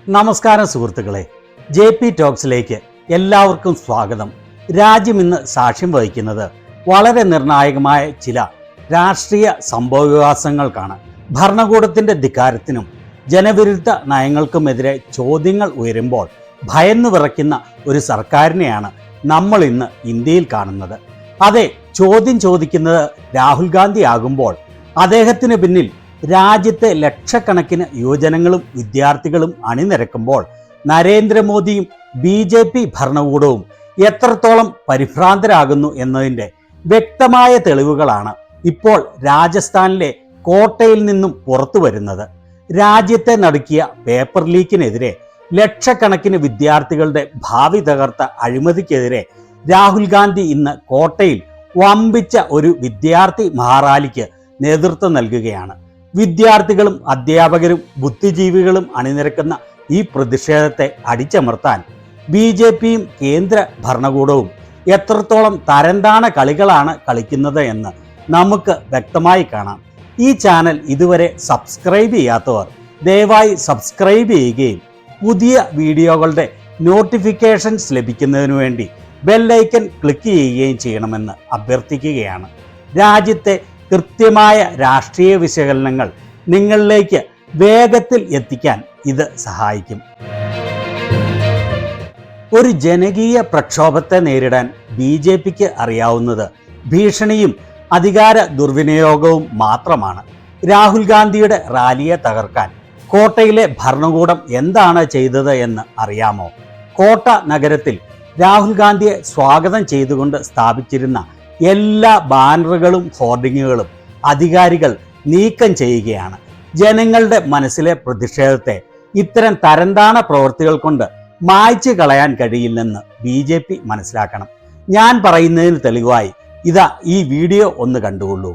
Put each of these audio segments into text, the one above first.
നമസ്കാരം സുഹൃത്തുക്കളെ, JP ടോക്സിലേക്ക് എല്ലാവർക്കും സ്വാഗതം. രാജ്യം ഇന്ന് സാക്ഷ്യം വഹിക്കുന്നത് വളരെ നിർണായകമായ ചില രാഷ്ട്രീയ സംഭവവികാസങ്ങൾക്കാണ്. ഭരണകൂടത്തിൻ്റെ ധിക്കാരത്തിനും ജനവിരുദ്ധ നയങ്ങൾക്കുമെതിരെ ചോദ്യങ്ങൾ ഉയരുമ്പോൾ ഭയന്നു വിറയ്ക്കുന്ന ഒരു സർക്കാരിനെയാണ് നമ്മൾ ഇന്ന് ഇന്ത്യയിൽ കാണുന്നത്. അതെ, ചോദ്യം ചോദിക്കുന്നത് രാഹുൽ ഗാന്ധി ആകുമ്പോൾ അദ്ദേഹത്തിന് പിന്നിൽ രാജ്യത്തെ ലക്ഷക്കണക്കിന് യുവജനങ്ങളും വിദ്യാർത്ഥികളും അണിനിരക്കുമ്പോൾ നരേന്ദ്രമോദിയും BJP ഭരണകൂടവും എത്രത്തോളം പരിഭ്രാന്തരാകുന്നു എന്നതിൻ്റെ വ്യക്തമായ തെളിവുകളാണ് ഇപ്പോൾ രാജസ്ഥാനിലെ കോട്ടയിൽ നിന്നും പുറത്തു വരുന്നത്. രാജ്യത്തെ നടുക്കിയ പേപ്പർ ലീക്കിനെതിരെ, ലക്ഷക്കണക്കിന് വിദ്യാർത്ഥികളുടെ ഭാവി തകർത്ത അഴിമതിക്കെതിരെ രാഹുൽ ഗാന്ധി ഇന്ന് കോട്ടയിൽ വമ്പിച്ച ഒരു വിദ്യാർത്ഥി മഹാറാലിക്ക് നേതൃത്വം നൽകുകയാണ്. വിദ്യാർത്ഥികളും അധ്യാപകരും ബുദ്ധിജീവികളും അണിനിരക്കുന്ന ഈ പ്രതിഷേധത്തെ അടിച്ചമർത്താൻ BJPയും കേന്ദ്ര ഭരണകൂടവും എത്രത്തോളം തരംതാണ കളികളാണ് കളിക്കുന്നത് എന്ന് നമുക്ക് വ്യക്തമായി കാണാം. ഈ ചാനൽ ഇതുവരെ സബ്സ്ക്രൈബ് ചെയ്യാത്തവർ ദയവായി സബ്സ്ക്രൈബ് ചെയ്യുകയും പുതിയ വീഡിയോകളുടെ നോട്ടിഫിക്കേഷൻസ് ലഭിക്കുന്നതിനു വേണ്ടി ബെല്ലൈക്കൺ ക്ലിക്ക് ചെയ്യുകയും ചെയ്യണമെന്ന് അഭ്യർത്ഥിക്കുകയാണ്. രാജ്യത്തെ കൃത്യമായ രാഷ്ട്രീയ വിശകലനങ്ങൾ നിങ്ങളിലേക്ക് വേഗത്തിൽ എത്തിക്കാൻ ഇത് സഹായിക്കും. ഒരു ജനകീയ പ്രക്ഷോഭത്തെ നേരിടാൻ BJPക്ക് അറിയാവുന്നത് ഭീഷണിയും അധികാര ദുർവിനിയോഗവും മാത്രമാണ്. രാഹുൽ ഗാന്ധിയുടെ റാലിയെ തകർക്കാൻ കോട്ടയിലെ ഭരണകൂടം എന്താണ് ചെയ്തത് എന്ന് അറിയാമോ? കോട്ട നഗരത്തിൽ രാഹുൽ ഗാന്ധിയെ സ്വാഗതം ചെയ്തുകൊണ്ട് സ്ഥാപിച്ചിരുന്ന എല്ലാ ബാനറുകളും ഹോർഡിങ്ങുകളും അധികാരികൾ നീക്കം ചെയ്യുകയാണ്. ജനങ്ങളുടെ മനസ്സിലെ പ്രതിഷേധത്തെ ഇത്തരം തരംതാണ പ്രവൃത്തികൾ കൊണ്ട് മായ്ച്ചു കളയാൻ കഴിയില്ലെന്ന് BJP മനസ്സിലാക്കണം. ഞാൻ പറയുന്നതിന് തെളിവായി ഇതാ ഈ വീഡിയോ ഒന്ന് കണ്ടുകൊള്ളൂ.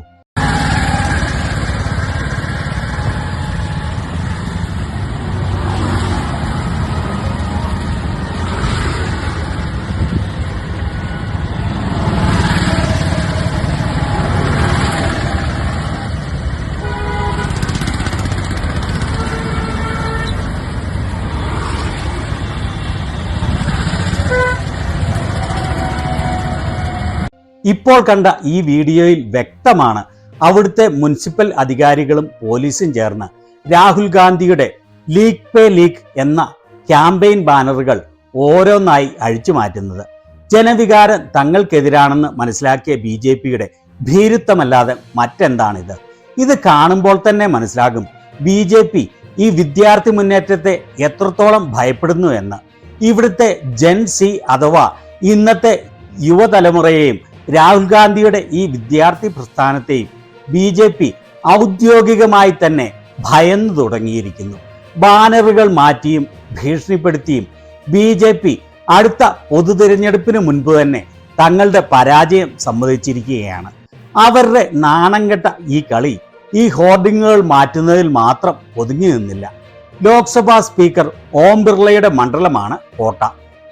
ഇപ്പോൾ കണ്ട ഈ വീഡിയോയിൽ വ്യക്തമാണ് അവിടുത്തെ മുനിസിപ്പൽ അധികാരികളും പോലീസും ചേർന്ന് രാഹുൽ ഗാന്ധിയുടെ ലീഗ് പേ ലീഗ് എന്ന ക്യാമ്പയിൻ ബാനറുകൾ ഓരോന്നായി അഴിച്ചു മാറ്റുന്നത്. ജനവികാരം തങ്ങൾക്കെതിരാണെന്ന് മനസ്സിലാക്കിയ BJPയുടെ ഭീരുത്വമല്ലാതെ മറ്റെന്താണിത്? ഇത് കാണുമ്പോൾ തന്നെ മനസ്സിലാകും BJP ഈ വിദ്യാർത്ഥി മുന്നേറ്റത്തെ എത്രത്തോളം ഭയപ്പെടുന്നു എന്ന്. ഇവിടുത്തെ ജെൻ സി അഥവാ ഇന്നത്തെ യുവതലമുറയെയും രാഹുൽ ഗാന്ധിയുടെ ഈ വിദ്യാർത്ഥി പ്രസ്ഥാനത്തെയും BJP ഔദ്യോഗികമായി തന്നെ ഭയന്നു തുടങ്ങിയിരിക്കുന്നു. ബാനറുകൾ മാറ്റിയും ഭീഷണിപ്പെടുത്തിയും BJP അടുത്ത പൊതു തിരഞ്ഞെടുപ്പിന് മുൻപ് തന്നെ തങ്ങളുടെ പരാജയം സമ്മതിച്ചിരിക്കുകയാണ്. അവരുടെ നാണം കെട്ട ഈ കളി ഈ ഹോർഡിങ്ങുകൾ മാറ്റുന്നതിൽ മാത്രം ഒതുങ്ങി നിന്നില്ല. ലോക്സഭാ സ്പീക്കർ ഓം ബിർളയുടെ മണ്ഡലമാണ് കോട്ട.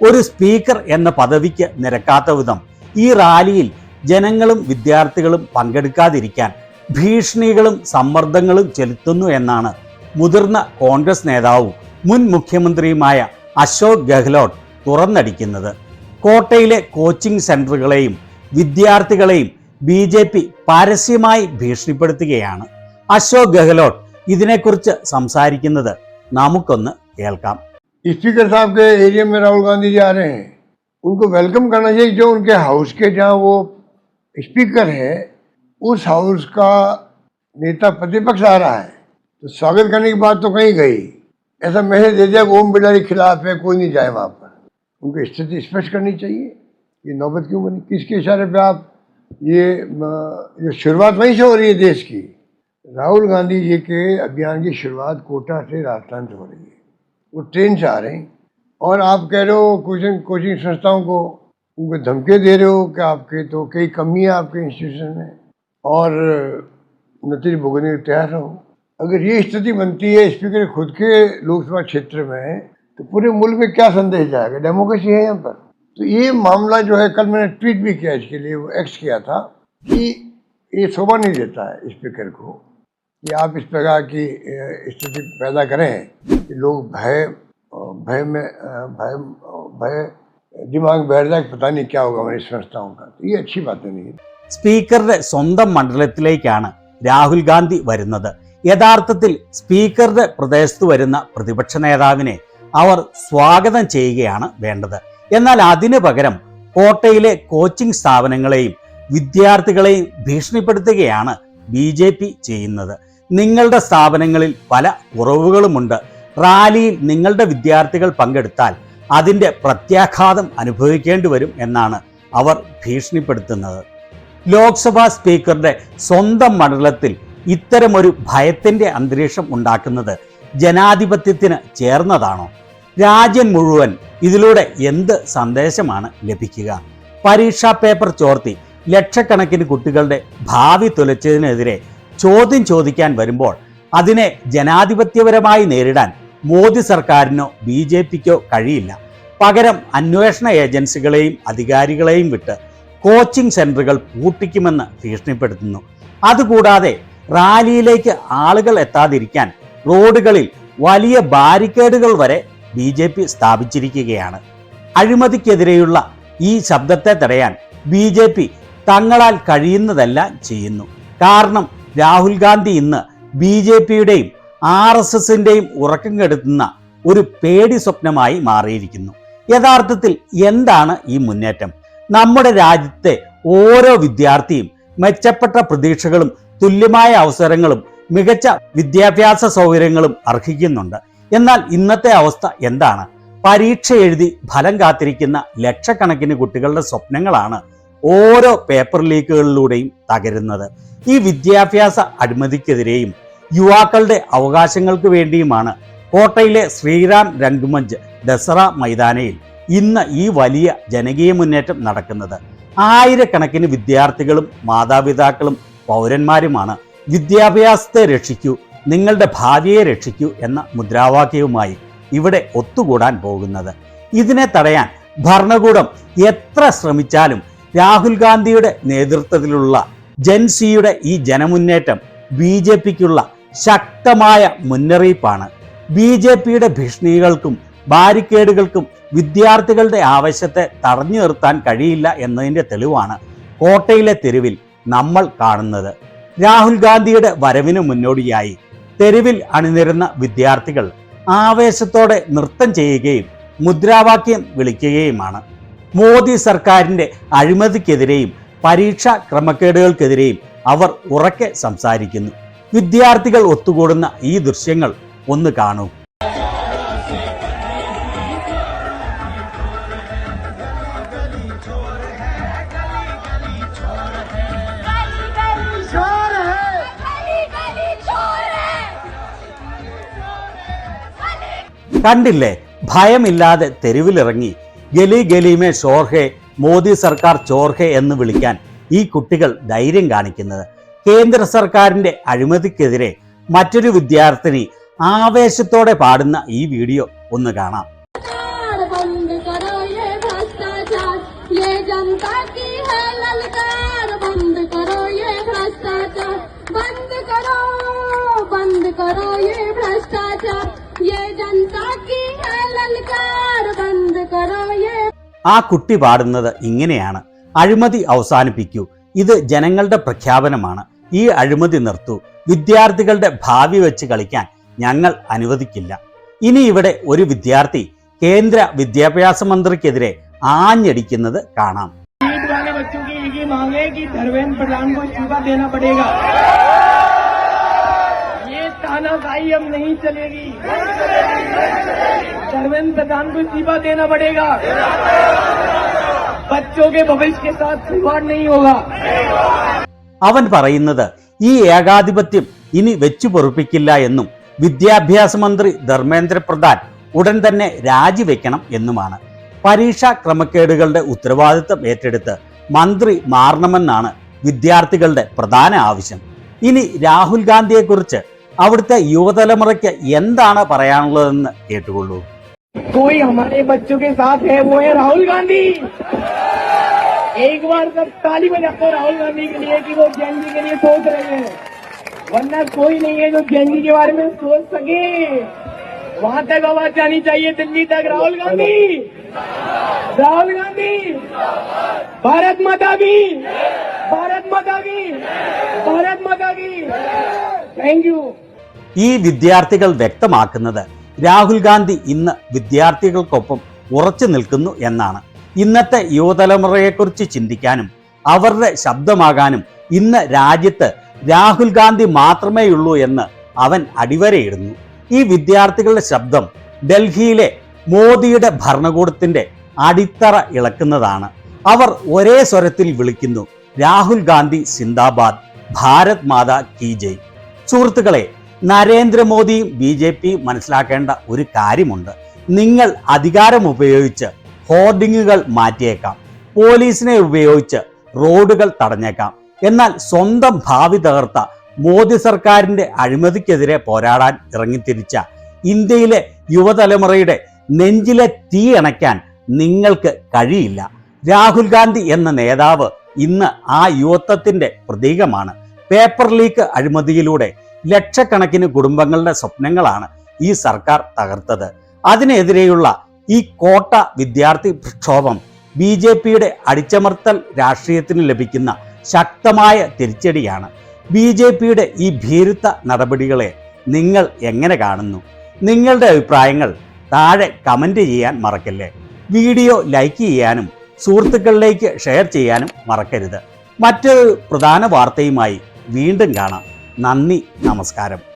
ഒരു സ്പീക്കർ എന്ന പദവിക്ക് നിരക്കാത്ത വിധം ഈ റാലിയിൽ ജനങ്ങളും വിദ്യാർത്ഥികളും പങ്കെടുക്കാതിരിക്കാൻ ഭീഷണികളും സമ്മർദ്ദങ്ങളും ചെലുത്തുന്നു എന്നാണ് മുതിർന്ന കോൺഗ്രസ് നേതാവും മുൻ മുഖ്യമന്ത്രിയുമായ അശോക് ഗെഹ്ലോട്ട് തുറന്നടിക്കുന്നത്. കോട്ടയിലെ കോച്ചിംഗ് സെന്ററുകളെയും വിദ്യാർത്ഥികളെയും BJP പരസ്യമായി ഭീഷണിപ്പെടുത്തുകയാണ്. അശോക് ഗെഹ്ലോട്ട് ഇതിനെക്കുറിച്ച് സംസാരിക്കുന്നത് നമുക്കൊന്ന് കേൾക്കാം. स्पीकर साहब के एरिया में राहुल गांधी जी आ रहे हैं, उनको वेलकम करना चाहिए. जो उनके हाउस के जहाँ वो स्पीकर है उस हाउस का नेता प्रतिपक्ष आ रहा है तो स्वागत करने की बात तो कहीं गई. ऐसा मैसेज दे दिया ओम बिरला के खिलाफ है, कोई नहीं जाए वहाँ पर. उनको स्थिति स्पष्ट करनी चाहिए. ये नौबत क्यों बनी? किसके इशारे पे आप ये जो शुरुआत वहीं से हो रही है देश की. राहुल गांधी जी के अभियान की शुरुआत कोटा से राजस्थान से हो रही है. वो ट्रेन से आ रहे हैं और आप कह रहे हो कोचिंग संस्थाओं को उनको धमकी दे रहे हो कि आपके तो कई कमी है आपके इंस्टीट्यूशन में और नतीजे भुगतने को तैयार हो. अगर ये स्थिति बनती है स्पीकर खुद के लोकसभा क्षेत्र में तो पूरे मुल्क में क्या संदेश जाएगा? डेमोक्रेसी है यहाँ पर. तो ये मामला जो है, कल मैंने ट्वीट भी किया इसके लिए, वो एक्स किया था कि ये शोभा नहीं देता है स्पीकर को कि आप इस प्रकार की स्थिति पैदा करें कि लोग भय भय में भय भय दिमाग में बैठ जाए कि पता नहीं क्या होगा हमारी संस्थाओं का, तो ये अच्छी बात नहीं है. സ്പീക്കറുടെ സ്വന്തം മണ്ഡലത്തിലേക്കാണ് രാഹുൽ ഗാന്ധി വരുന്നത്. യഥാർത്ഥത്തിൽ സ്പീക്കറുടെ പ്രദേശത്ത് വരുന്ന പ്രതിപക്ഷ നേതാവിനെ അവർ സ്വാഗതം ചെയ്യുകയാണ് വേണ്ടത്. എന്നാൽ അതിനു പകരം കോട്ടയിലെ കോച്ചിംഗ് സ്ഥാപനങ്ങളെയും വിദ്യാർത്ഥികളെയും ഭീഷണിപ്പെടുത്തുകയാണ് BJP ചെയ്യുന്നത്. നിങ്ങളുടെ സ്ഥാപനങ്ങളിൽ പല കുറവുകളുമുണ്ട്. റാലിയിൽ നിങ്ങളുടെ വിദ്യാർത്ഥികൾ പങ്കെടുത്താൽ അതിൻ്റെ പ്രത്യാഘാതം അനുഭവിക്കേണ്ടി വരും എന്നാണ് അവർ ഭീഷണിപ്പെടുത്തുന്നത്. ലോക്സഭാ സ്പീക്കറുടെ സ്വന്തം മണ്ഡലത്തിൽ ഇത്തരമൊരു ഭയത്തിൻ്റെ അന്തരീക്ഷം ഉണ്ടാക്കുന്നത് ജനാധിപത്യത്തിന് ചേർന്നതാണോ? രാജ്യം മുഴുവൻ ഇതിലൂടെ എന്ത് സന്ദേശമാണ് ലഭിക്കുക? പരീക്ഷാ പേപ്പർ ചോർത്തി ലക്ഷക്കണക്കിന് കുട്ടികളുടെ ഭാവി തുലച്ചതിനെതിരെ ചോദ്യം ചോദിക്കാൻ വരുമ്പോൾ അതിനെ ജനാധിപത്യപരമായി നേരിടാൻ മോദി സർക്കാരിനോ BJPക്കോ കഴിയില്ല. പകരം അന്വേഷണ ഏജൻസികളെയും അധികാരികളെയും വിട്ട് കോച്ചിംഗ് സെന്ററുകൾ പൂട്ടിക്കുമെന്ന് ഭീഷണിപ്പെടുത്തുന്നു. അതുകൂടാതെ റാലിയിലേക്ക് ആളുകൾ എത്താതിരിക്കാൻ റോഡുകളിൽ വലിയ ബാരിക്കേഡുകൾ വരെ BJP സ്ഥാപിച്ചിരിക്കുകയാണ്. അഴിമതിക്കെതിരെയുള്ള ഈ ശബ്ദത്തെ തടയാൻ BJP തങ്ങളാൽ കഴിയുന്നതെല്ലാം ചെയ്യുന്നു. കാരണം രാഹുൽ ഗാന്ധി ഇന്ന് BJPയുടെയും RSSന്റെയും ഉറക്കം കെടുത്തുന്ന ഒരു പേടി സ്വപ്നമായി മാറിയിരിക്കുന്നു. യഥാർത്ഥത്തിൽ എന്താണ് ഈ മുന്നേറ്റം? നമ്മുടെ രാജ്യത്തെ ഓരോ വിദ്യാർത്ഥിയും മെച്ചപ്പെട്ട പ്രതീക്ഷകളും തുല്യമായ അവസരങ്ങളും മികച്ച വിദ്യാഭ്യാസ സൗകര്യങ്ങളും അർഹിക്കുന്നുണ്ട്. എന്നാൽ ഇന്നത്തെ അവസ്ഥ എന്താണ്? പരീക്ഷ എഴുതി ഫലം കാത്തിരിക്കുന്ന ലക്ഷക്കണക്കിന് കുട്ടികളുടെ സ്വപ്നങ്ങളാണ് ഓരോ പേപ്പർ ലീക്കുകളിലൂടെയും തകരുന്നത്. ഈ വിദ്യാഭ്യാസ അഴിമതിക്കെതിരെയും യുവാക്കളുടെ അവകാശങ്ങൾക്ക് വേണ്ടിയുമാണ് കോട്ടയിലെ ശ്രീറാം രംഗമഞ്ച് ദസറ മൈതാനയിൽ ഇന്ന് ഈ വലിയ ജനകീയ മുന്നേറ്റം നടക്കുന്നത്. ആയിരക്കണക്കിന് വിദ്യാർത്ഥികളും മാതാപിതാക്കളും പൗരന്മാരുമാണ് വിദ്യാഭ്യാസത്തെ രക്ഷിക്കൂ, നിങ്ങളുടെ ഭാവിയെ രക്ഷിക്കൂ എന്ന മുദ്രാവാക്യവുമായി ഇവിടെ ഒത്തുകൂടാൻ പോകുന്നത്. ഇതിനെ തടയാൻ ഭരണകൂടം എത്ര ശ്രമിച്ചാലും രാഹുൽ ഗാന്ധിയുടെ നേതൃത്വത്തിലുള്ള ജൻസിയുടെ ഈ ജനമുന്നേറ്റം BJPക്കുള്ള ശക്തമായ മുന്നറിയിപ്പാണ്. BJPയുടെ ഭീഷണികൾക്കും ബാരിക്കേഡുകൾക്കും വിദ്യാർത്ഥികളുടെ ആവശ്യത്തെ തടഞ്ഞു നിർത്താൻ കഴിയില്ല എന്നതിൻ്റെ തെളിവാണ് കോട്ടയിലെ തെരുവിൽ നമ്മൾ കാണുന്നത്. രാഹുൽ ഗാന്ധിയുടെ വരവിന് മുന്നോടിയായി തെരുവിൽ അണിനിരുന്ന വിദ്യാർത്ഥികൾ ആവേശത്തോടെ നൃത്തം ചെയ്യുകയും മുദ്രാവാക്യം വിളിക്കുകയുമാണ്. മോദി സർക്കാരിൻ്റെ അഴിമതിക്കെതിരെയും പരീക്ഷാ ക്രമക്കേടുകൾക്കെതിരെയും അവർ ഉറക്കെ സംസാരിക്കുന്നു. വിദ്യാർത്ഥികൾ ഒത്തുകൂടുന്ന ഈ ദൃശ്യങ്ങൾ ഒന്ന് കാണൂ. കണ്ടില്ലേ, ഭയമില്ലാതെ തെരുവിലിറങ്ങി ഗലി ഗലിമേ ഷോർഹെ, മോദി സർക്കാർ ചോർഹെ എന്ന് വിളിക്കാൻ ഈ കുട്ടികൾ ധൈര്യം കാണിക്കുന്നത്. കേന്ദ്ര സർക്കാരിൻ്റെ അഴിമതിക്കെതിരെ മറ്റൊരു വിദ്യാർത്ഥിനി ആവേശത്തോടെ പാടുന്ന ഈ വീഡിയോ ഒന്ന് കാണാം. ആ കുട്ടി പാടുന്നത് ഇങ്ങനെയാണ്: അഴിമതി അവസാനിപ്പിക്കൂ, ഇത് ജനങ്ങളുടെ പ്രഖ്യാപനമാണ്, ഈ അഴിമതി നിർത്തൂ, വിദ്യാർത്ഥികളുടെ ഭാവി വെച്ച് കളിക്കാൻ ഞങ്ങൾ അനുവദിക്കില്ല. ഇനി ഇവിടെ ഒരു വിദ്യാർത്ഥി കേന്ദ്ര വിദ്യാഭ്യാസ മന്ത്രിക്കെതിരെ ആഞ്ഞടിക്കുന്നത് കാണാം. तानाशाही अब नहीं चलेगी, धर्मेंद्र प्रधान को इस्तीफा देना पड़ेगा, बच्चों के भविष्य के साथ खिलवाड़ नहीं होगा. അവൻ പറയുന്നത് ഈ ഏകാധിപത്യം ഇനി വെച്ചു പൊറുപ്പിക്കില്ല എന്നും വിദ്യാഭ്യാസ മന്ത്രി ധർമ്മേന്ദ്ര പ്രധാൻ ഉടൻ തന്നെ രാജിവെക്കണം എന്നുമാണ്. പരീക്ഷാ ക്രമക്കേടുകളുടെ ഉത്തരവാദിത്തം ഏറ്റെടുത്ത് മന്ത്രി മാറണമെന്നാണ് വിദ്യാർത്ഥികളുടെ പ്രധാന ആവശ്യം. ഇനി രാഹുൽ ഗാന്ധിയെക്കുറിച്ച് അവിടുത്തെ യുവതലമുറയ്ക്ക് എന്താണ് പറയാനുള്ളതെന്ന് കേട്ടുകൊള്ളൂ. कोई हमारे बच्चों के साथ है, वो है राहुल गांधी. एक बार सब ताली बजाते राहुल गांधी के लिए कि वो जेनजी के लिए सोच रहे हैं, वरना कोई नहीं है जो जेनजी के बारे में सोच सके. वहां तक आवाज जानी चाहिए, दिल्ली तक। राहुल गांधी, राहुल गांधी, भारत माता की, भारत माता की, भारत माता की। Thank you. ഈ വിദ്യാർത്ഥികൾ വ്യക്തമാക്കുന്നത് രാഹുൽ ഗാന്ധി ഇന്ന് വിദ്യാർത്ഥികൾക്കൊപ്പം ഉറച്ചു നിൽക്കുന്നു എന്നാണ്. ഇന്നത്തെ യുവതലമുറയെക്കുറിച്ച് ചിന്തിക്കാനും അവരുടെ ശബ്ദമാകാനും ഇന്ന് രാജ്യത്ത് രാഹുൽ ഗാന്ധി മാത്രമേയുള്ളൂ എന്ന് അവൻ അടിവരയിടുന്നു. ഈ വിദ്യാർത്ഥികളുടെ ശബ്ദം ഡൽഹിയിലെ മോദിയുടെ ഭരണകൂടത്തിന്റെ അടിത്തറ ഇളക്കുന്നതാണ്. അവർ ഒരേ സ്വരത്തിൽ വിളിക്കുന്നു, രാഹുൽ ഗാന്ധി സിന്ദാബാദ്, ഭാരത് മാതാ കി ജയ്. സുഹൃത്തുക്കളെ, നരേന്ദ്രമോദിയും BJP മനസ്സിലാക്കേണ്ട ഒരു കാര്യമുണ്ട്. നിങ്ങൾ അധികാരം ഉപയോഗിച്ച് ഹോർഡിങ്ങുകൾ മാറ്റിയേക്കാം, പോലീസിനെ ഉപയോഗിച്ച് റോഡുകൾ തടഞ്ഞേക്കാം. എന്നാൽ സ്വന്തം ഭാവി തകർത്ത മോദി സർക്കാരിന്റെ അഴിമതിക്കെതിരെ പോരാടാൻ ഇറങ്ങിത്തിരിച്ച ഇന്ത്യയിലെ യുവതലമുറയുടെ നെഞ്ചിലെ തീ അണയ്ക്കാൻ നിങ്ങൾക്ക് കഴിയില്ല. രാഹുൽ ഗാന്ധി എന്ന നേതാവ് ഇന്ന് ആ യുവത്വത്തിന്റെ പ്രതീകമാണ്. പേപ്പർ ലീക്ക് അഴിമതിയിലൂടെ ലക്ഷക്കണക്കിന് കുടുംബങ്ങളുടെ സ്വപ്നങ്ങളാണ് ഈ സർക്കാർ തകർത്തത്. അതിനെതിരെയുള്ള ഈ കോട്ട വിദ്യാർത്ഥി പ്രക്ഷോഭം BJPയുടെ അടിച്ചമർത്തൽ രാഷ്ട്രീയത്തിന് ലഭിക്കുന്ന ശക്തമായ തിരിച്ചടിയാണ്. BJPയുടെ ഈ ഭീരുത്വ നടപടികളെ നിങ്ങൾ എങ്ങനെ കാണുന്നു? നിങ്ങളുടെ അഭിപ്രായങ്ങൾ താഴെ കമന്റ് ചെയ്യാൻ മറക്കല്ലേ. വീഡിയോ ലൈക്ക് ചെയ്യാനും സുഹൃത്തുക്കളിലേക്ക് ഷെയർ ചെയ്യാനും മറക്കരുത്. മറ്റൊരു പ്രധാന വാർത്തയുമായി വീണ്ടും കാണാം. നന്ദി, നമസ്കാരം.